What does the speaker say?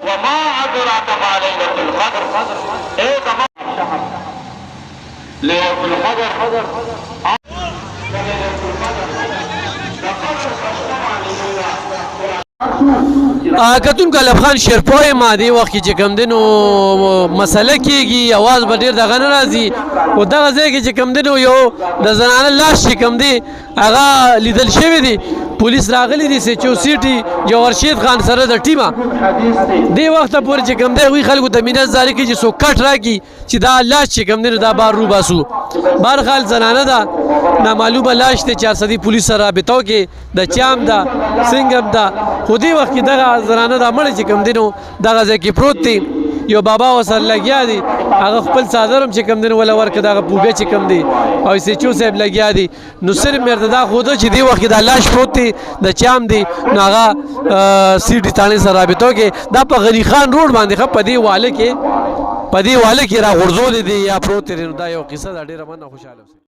وما أدراك ما ليلة القدر إيه ليلة القدر کتون کلب خان شیرپوی ما دی وخت چې کم دینو مسله کېږي اواز به ډېر دغه نه راځي خو دغه ځای کې چې کم دینو یو د زنانه لاش چې کم دی هغه لیدل شوی دی پولیس راغلی دی سچو سیټي جوهرشید خان سره د ټیمه دې وخته پورې چې کم دی هغوی خلکو ته مینت جاري کړي چې څوک کټ راکړي چې دا لاش چې کم دی نو دا بار روباسو بهرحال زنانه ده نامعلومه لاش دی چې ارصدي پولیس سره رابطه وکړي د چام ده څنګه هم ده خو دې وخت کې دغه زنانه دا مړه چې کم دی نو دغه ځای کې پروت دی یو بابا ورسره لګیا دی هغه خپل څادر هم چې کم دی نو وله ورکړه دغه پوګه چې کم دی او سچو صاحب لګیا دی نو صرف مې ورته دا ښوده چې دې وخت کې دا لاش پروت دی د چام دی نو هغه سیټي تاڼې سره رابطه وکړي دا په غني خان روډ باندې ښه په دې واله کې راغورځولې دی یا پروت دی نو دا یو قصه ده ډېره مننه خوشحاله اوسئ